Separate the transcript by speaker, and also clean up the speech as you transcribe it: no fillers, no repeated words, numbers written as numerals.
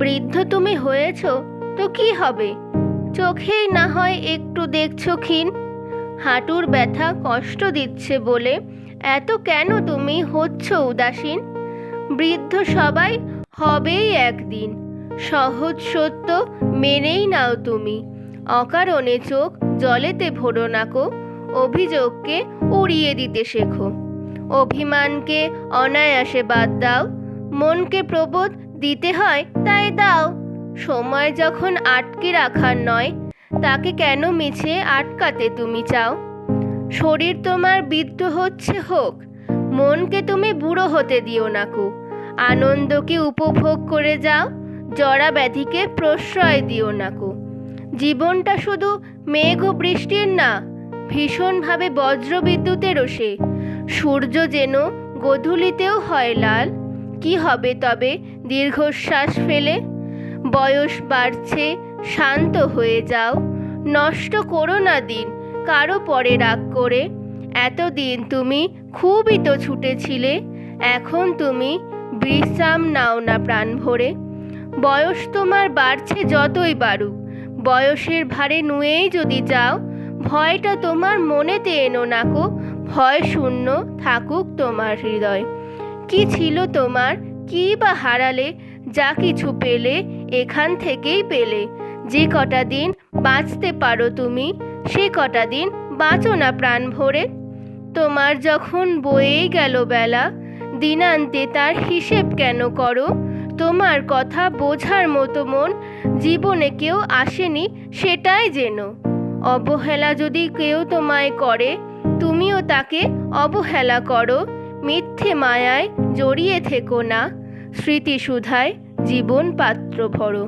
Speaker 1: বৃদ্ধ তুমি হয়েছ তো কি হবে, চোখেই না হয় একটু দেখছো ক্ষীণ। হাঁটুর ব্যথা কষ্ট দিচ্ছে বলে এত কেন তুমি হচ্ছ উদাসীন। বৃদ্ধ সবাই হবেই একদিন, সহজ সত্য মেনেই নাও তুমি। অকারণে চোখ জলেতে ভরো নাকো, অভিযোগকে উড়িয়ে দিতে শেখো। অভিমানকে অনায়াসে বাদ দাও, মনকে প্রবোধ দিতে হয় তাই দাও। সময় যখন আটকে রাখার নয়, তাকে কেন মিছে আটকাতে তুমি চাও। শরীর তোমার বৃদ্ধ হচ্ছে হোক, মনকে তুমি বুড়ো হতে দিও নাকো। আনন্দকে উপভোগ করে যাও, জরা ব্যাধিকে প্রশ্রয় দিও নাকো। জীবনটা শুধু মেঘ ও বৃষ্টির না, ভীষণভাবে বজ্রবিদ্যুতেরও সে। সূর্য যেন গোধূলিতেও হয় লাল, কি হবে তবে দীর্ঘশ্বাস ফেলে। বয়স বাড়ছে, শান্ত হয়ে যাও, নষ্ট করো না দিন কারো পরে রাগ করে। এতদিন তুমি খুবই তো ছুটেছিলে, এখন তুমি বিশ্রাম নাও না প্রাণ ভরে। বয়স তোমার বাড়ছে যতই বাড়ুক, বয়সের ভারে নুয়েই যদি যাও। ভয়টা তোমার মনেতে এনো নাকো, ভয় শূন্য থাকুক তোমার হৃদয়। কি ছিল তোমার, কি বা হারালে, যা কিছু পেলে এখান থেকেই পেলে। যে কটা দিন বাঁচতে পারো তুমি, সে কটা দিন বাঁচো না প্রাণ ভরে। তোমার যখন বয়েই গেল বেলা, দিনান্তে তার হিসেব কেন করো। তোমার কথা বোঝার মতো মন জীবনে কেউ আসেনি সেটাই যেন। অবহেলা যদি কেউ তোমায় করে, তুমিও তাকে অবহেলা করো। মিথ্যে মায়ায় জড়িয়ে থেকো না, স্মৃতিসুধায় জীবন পাত্র ভরো।